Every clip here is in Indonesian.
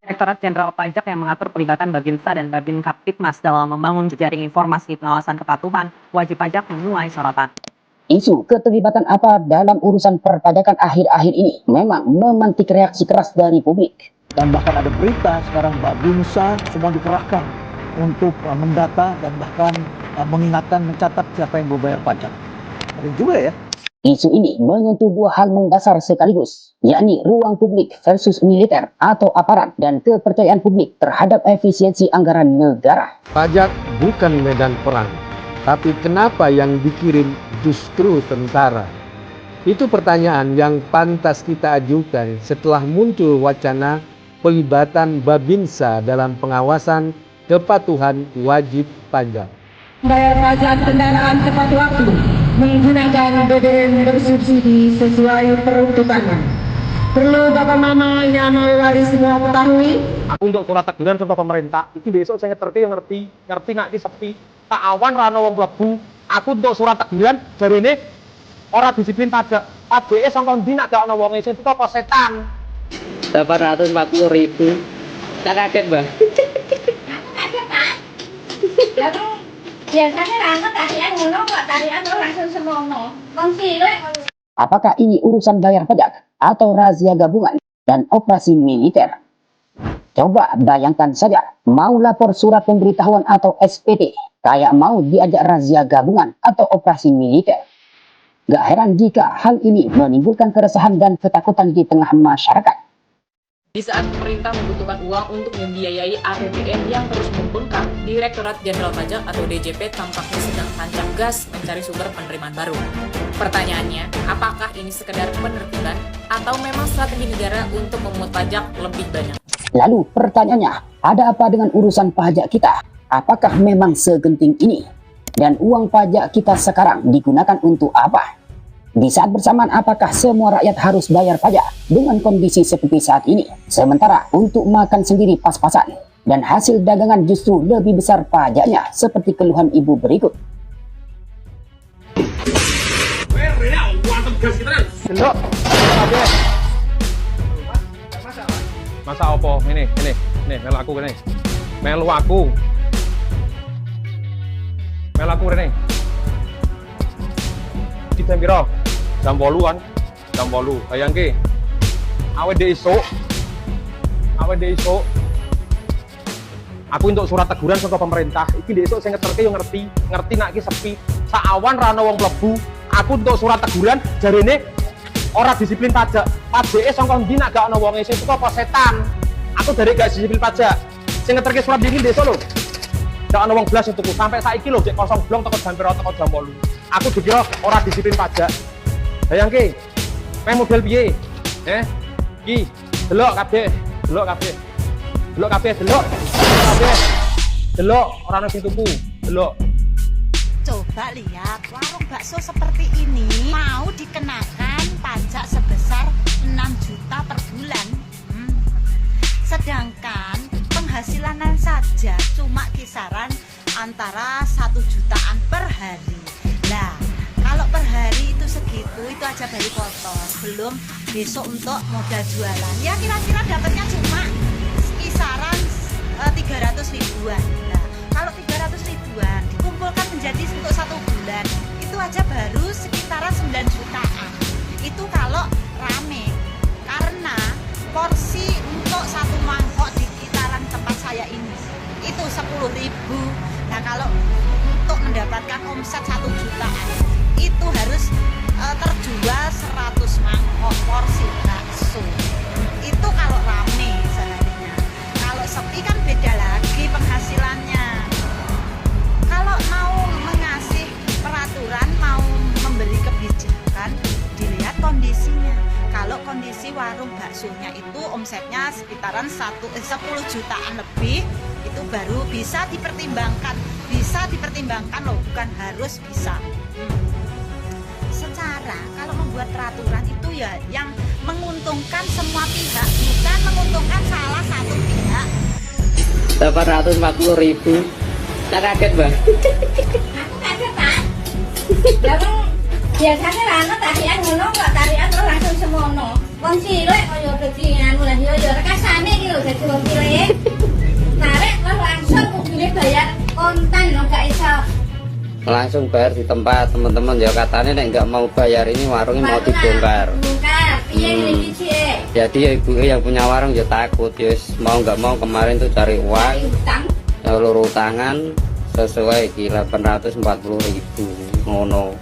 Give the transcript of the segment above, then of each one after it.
Direktorat Jenderal Pajak yang mengatur pelibatan Babinsa dan Babin Kaptipmas dalam membangun jejaring informasi pengawasan kepatuhan wajib pajak menuai sorotan. Isu keterlibatan apa dalam urusan perpajakan akhir-akhir ini memang memantik reaksi keras dari publik. Dan bahkan ada berita sekarang Babinsa semua dikerahkan untuk mendata dan bahkan mengingatkan, mencatat siapa yang berbayar pajak. Ada juga ya. Isu ini menyentuh dua hal mendasar sekaligus, yakni ruang publik versus militer atau aparat dan kepercayaan publik terhadap efisiensi anggaran negara. Pajak bukan medan perang, tapi kenapa yang dikirim justru tentara? Itu pertanyaan yang pantas kita ajukan setelah muncul wacana pelibatan Babinsa dalam pengawasan kepatuhan wajib pajak. Bayar pajak kendaraan tepat waktu, menggunakan BBM bersubsidi sesuai peruntukannya. Perlu Bapak Mama yang mewari semua ketahui. Aku untuk surat teguran contoh pemerintah, itu besok saya ngerti nggak di sepi. Tak awan rano wong mlebu. Aku untuk surat teguran dari ini orang disiplin pajak. ABS sangkon di nak gak ono wong itu apa setan. 840.000. Tak kaget, Mbak. Biasanya rangka tarian ngono kok, tarian langsung semono. Wong cilik. Apakah ini urusan bayar pajak atau razia gabungan dan operasi militer? Coba bayangkan saja, mau lapor surat pemberitahuan atau SPT, kayak mau diajak razia gabungan atau operasi militer. Gak heran jika hal ini menimbulkan keresahan dan ketakutan di tengah masyarakat. Di saat pemerintah membutuhkan uang untuk membiayai APBN yang terus membengkak, Direktorat Jenderal Pajak atau DJP tampaknya sedang tancap gas mencari sumber penerimaan baru. Pertanyaannya, apakah ini sekedar penertiban atau memang strategi negara untuk memungut pajak lebih banyak? Lalu pertanyaannya, ada apa dengan urusan pajak kita? Apakah memang segenting ini? Dan uang pajak kita sekarang digunakan untuk apa? Di saat bersamaan, apakah semua rakyat harus bayar pajak dengan kondisi seperti saat ini? Sementara untuk makan sendiri pas-pasan dan hasil dagangan justru lebih besar pajaknya seperti keluhan ibu berikut. Gendok. Masa opo? Ini, melu aku ini. Melu aku ini. Kita piro? Jam 8-an. Jam 8. Bayangke. Awet dek isuk. Aku untuk surat teguran saka pemerintah. Iki dek isuk sing ngeterke yo ngerti nak iki sepi. Sak awan ra ono wong mlebu. Aku untuk surat teguran jarene ora disiplin pajak. Pajeke saka ndi nak gak ono wonge sing apa setan. Aku dari gak disiplin pajak. Sing ngeterke surat iki desa lho. Gak ono wong blas tuku. Sampai saiki lho jek kosong blong teko jam piro teko jam 8. Aku dikira ora disiplin pajak. Bayangke, meh model piye? Iki, delok kabeh. Delok ora ono sing tuku. Delok. Coba lihat, warung bakso seperti ini mau dikenakan pajak sebesar 6 juta per bulan. Sedangkan penghasilannya saja cuma kisaran antara 1 jutaan per hari. Nah, kalau per hari itu segitu, itu aja baru kotor. Belum besok untuk modal jualan. Ya kira-kira dapatnya cuma kisaran 300 ribuan. Nah, kalau 300 ribuan dikumpulkan menjadi untuk 1 bulan, itu aja baru sekitaran 9 jutaan. Itu kalau rame. Karena porsi untuk 1 mangkok di sekitaran tempat saya ini itu 10.000. Nah, kalau untuk mendapatkan omset 1 jutaan itu harus terjual 100 mangkok porsi bakso. Itu kalau rame seharinya. Kalau sepi kan beda lagi penghasilannya. Kalau mau mengasih peraturan, mau memberi kebijakan, dilihat kondisinya. Kalau kondisi warung baksonya itu omsetnya sekitaran 10 jutaan lebih, itu baru bisa dipertimbangkan. Bisa dipertimbangkan loh, bukan harus bisa. Secara kalau membuat peraturan itu ya yang menguntungkan semua pihak, bukan menguntungkan salah satu pihak. 840.000. Tak kaget, Mbak. Aku kaget, Pak. Biasanya rangka tarian ngono kok, tarian langsung semono. Wong cilik kaya dadi anu lah yo rekasane iki lho dadi wong cilik. langsung bayar di tempat. Teman-teman ya katanya nek nggak mau bayar ini warungnya mau dibongkar. Jadi ya ibu yang punya warung ya takut, ya mau nggak mau kemarin tuh cari uang, seluruh tangan sesuai di 840.000 ngono.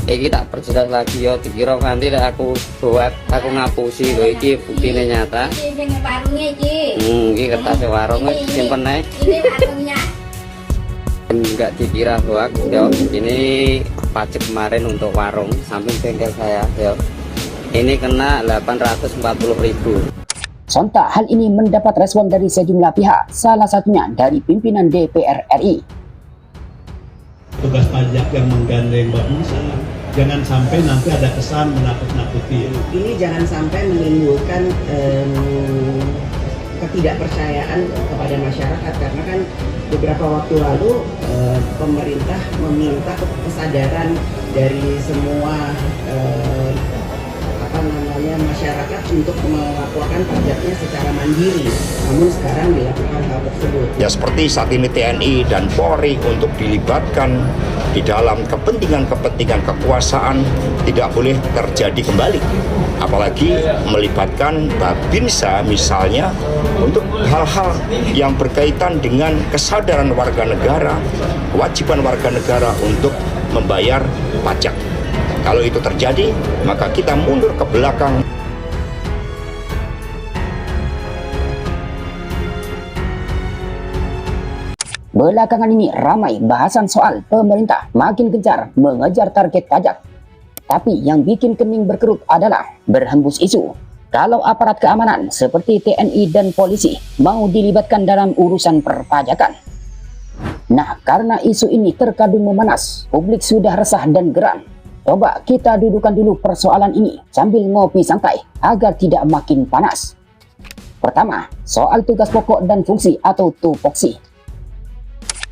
Iki tak perjelas lagi yo, dikira nanti aku buat aku ngapusi lho, iki buktine nyata. Iki kertas warung simpen ae. Ini warungnya. Enggak dikira hoax yo, ini pajak kemarin untuk warung samping bengkel saya yo. Ini kena 840.000. Sontak hal ini mendapat respon dari sejumlah pihak, salah satunya dari pimpinan DPR RI. Tugas pajak yang menggandeng Babinsa, jangan sampai nanti ada kesan menakut-nakuti. Ini jangan sampai menimbulkan ketidakpercayaan kepada masyarakat, karena kan beberapa waktu lalu pemerintah meminta kesadaran dari semua masyarakat untuk melaporkan pajaknya secara mandiri. Namun sekarang dilakukan hal tersebut. Ya seperti saat ini TNI dan Polri untuk dilibatkan di dalam kepentingan kekuasaan tidak boleh terjadi kembali. Apalagi melibatkan Babinsa misalnya untuk hal-hal yang berkaitan dengan kesadaran warga negara, kewajiban warga negara untuk membayar pajak. Kalau itu terjadi, maka kita mundur ke belakang. Belakangan ini ramai bahasan soal pemerintah makin gencar mengejar target pajak. Tapi yang bikin kening berkerut adalah berhembus isu kalau aparat keamanan seperti TNI dan polisi mau dilibatkan dalam urusan perpajakan. Nah, karena isu ini terkadung memanas, publik sudah resah dan geram. Coba kita dudukan dulu persoalan ini sambil ngopi santai agar tidak makin panas. Pertama, soal tugas pokok dan fungsi atau tupoksi.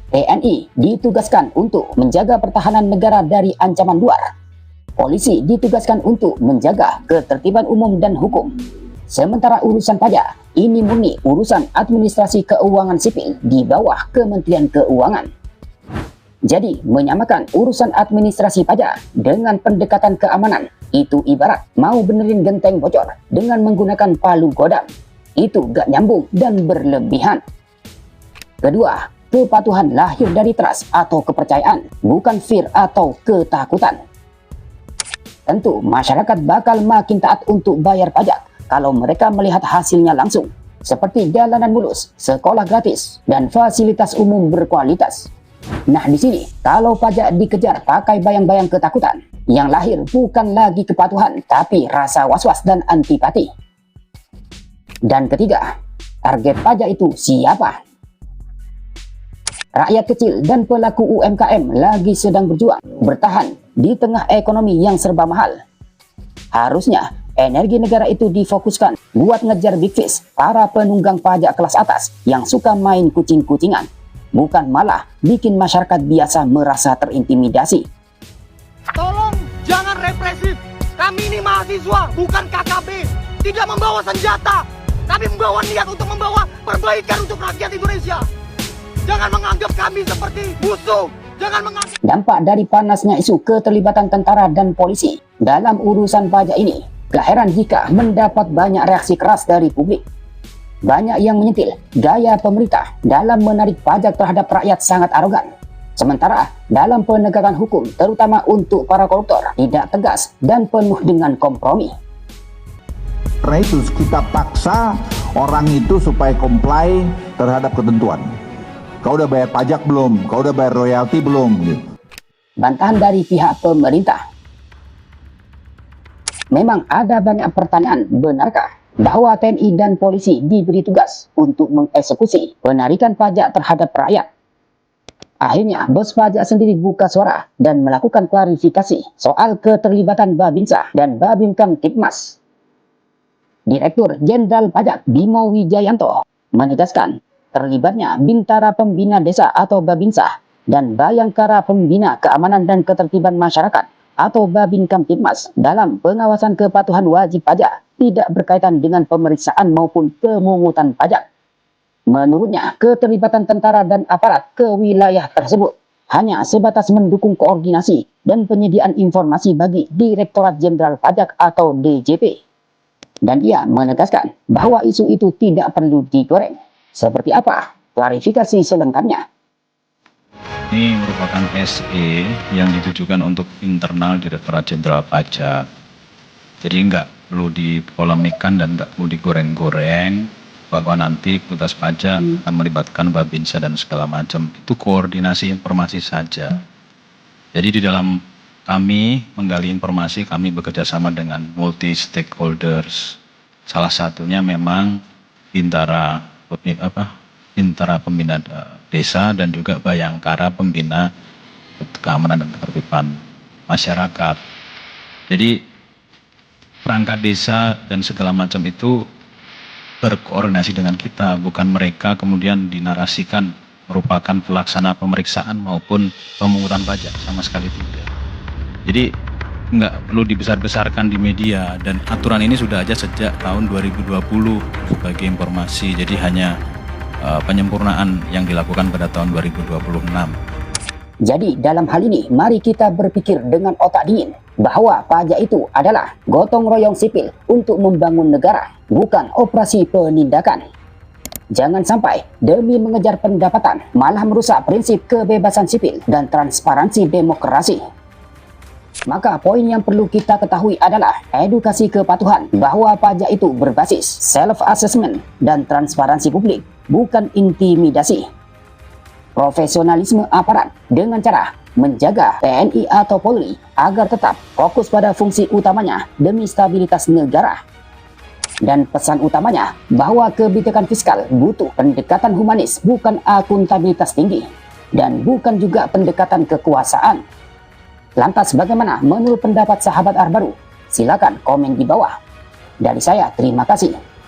TNI ditugaskan untuk menjaga pertahanan negara dari ancaman luar. Polisi ditugaskan untuk menjaga ketertiban umum dan hukum. Sementara urusan pajak, ini murni urusan administrasi keuangan sipil di bawah Kementerian Keuangan. Jadi, menyamakan urusan administrasi pajak dengan pendekatan keamanan, itu ibarat mau benerin genteng bocor dengan menggunakan palu godam. Itu gak nyambung dan berlebihan. Kedua, kepatuhan lahir dari trust atau kepercayaan, bukan fear atau ketakutan. Tentu, masyarakat bakal makin taat untuk bayar pajak kalau mereka melihat hasilnya langsung, seperti jalanan mulus, sekolah gratis, dan fasilitas umum berkualitas. Nah, di sini, kalau pajak dikejar pakai bayang-bayang ketakutan, yang lahir bukan lagi kepatuhan, tapi rasa was-was dan antipati. Dan ketiga, target pajak itu siapa? Rakyat kecil dan pelaku UMKM lagi sedang berjuang, bertahan di tengah ekonomi yang serba mahal. Harusnya, energi negara itu difokuskan buat ngejar big fish, para penunggang pajak kelas atas yang suka main kucing-kucingan. Bukan malah bikin masyarakat biasa merasa terintimidasi. Tolong jangan represif. Kami ini mahasiswa, bukan KKB. Tidak membawa senjata. Kami membawa niat untuk membawa perbaikan untuk rakyat Indonesia. Jangan menganggap kami seperti musuh. Jangan menganggap. Dampak dari panasnya isu keterlibatan tentara dan polisi dalam urusan pajak ini, gak heran jika mendapat banyak reaksi keras dari publik. Banyak yang menyentil gaya pemerintah dalam menarik pajak terhadap rakyat sangat arogan. Sementara dalam penegakan hukum, terutama untuk para koruptor, tidak tegas dan penuh dengan kompromi. Karena itu kita paksa orang itu supaya comply terhadap ketentuan. Kau udah bayar pajak belum? Kau udah bayar royalti belum? Gitu. Bantahan dari pihak pemerintah. Memang ada banyak pertanyaan, benarkah bahwa TNI dan polisi diberi tugas untuk mengeksekusi penarikan pajak terhadap rakyat? Akhirnya, bos pajak sendiri buka suara dan melakukan klarifikasi soal keterlibatan Babinsa dan Babin Kamtibmas. Direktur Jenderal Pajak Bimo Wijayanto menegaskan terlibatnya Bintara Pembina Desa atau Babinsa dan Bayangkara Pembina Keamanan dan Ketertiban Masyarakat atau Babin Kamtibmas dalam pengawasan kepatuhan wajib pajak tidak berkaitan dengan pemeriksaan maupun pemungutan pajak. Menurutnya, keterlibatan tentara dan aparat ke wilayah tersebut hanya sebatas mendukung koordinasi dan penyediaan informasi bagi Direktorat Jenderal Pajak atau DJP. Dan ia menegaskan bahwa isu itu tidak perlu digoreng. Seperti apa? Klarifikasi selengkapnya. Ini merupakan SE yang ditujukan untuk internal Direktorat Jenderal Pajak. Jadi nggak perlu dipolemikan dan nggak perlu digoreng-goreng bahwa nanti Kualitas Pajak akan melibatkan Babinsa dan segala macam. Itu koordinasi informasi saja. Jadi di dalam kami menggali informasi, kami bekerja sama dengan multi stakeholders. Salah satunya memang Bintara Pembina Desa dan juga Bayangkara Pembina Keamanan dan Ketertiban Masyarakat. Jadi perangkat desa dan segala macam itu berkoordinasi dengan kita, bukan mereka kemudian dinarasikan merupakan pelaksana pemeriksaan maupun pemungutan pajak, sama sekali tidak. Jadi nggak perlu dibesar-besarkan di media, dan aturan ini sudah ada sejak tahun 2020 sebagai informasi, jadi hanya penyempurnaan yang dilakukan pada tahun 2026. Jadi dalam hal ini mari kita berpikir dengan otak dingin bahwa pajak itu adalah gotong royong sipil untuk membangun negara, bukan operasi penindakan. Jangan sampai demi mengejar pendapatan malah merusak prinsip kebebasan sipil dan transparansi demokrasi. Maka poin yang perlu kita ketahui adalah edukasi kepatuhan bahwa pajak itu berbasis self-assessment dan transparansi publik, bukan intimidasi. Profesionalisme aparat dengan cara menjaga TNI atau Polri agar tetap fokus pada fungsi utamanya demi stabilitas negara. Dan pesan utamanya bahwa kebijakan fiskal butuh pendekatan humanis, bukan akuntabilitas tinggi, dan bukan juga pendekatan kekuasaan. Lantas bagaimana menurut pendapat sahabat Arbaru? Silakan komen di bawah. Dari saya terima kasih.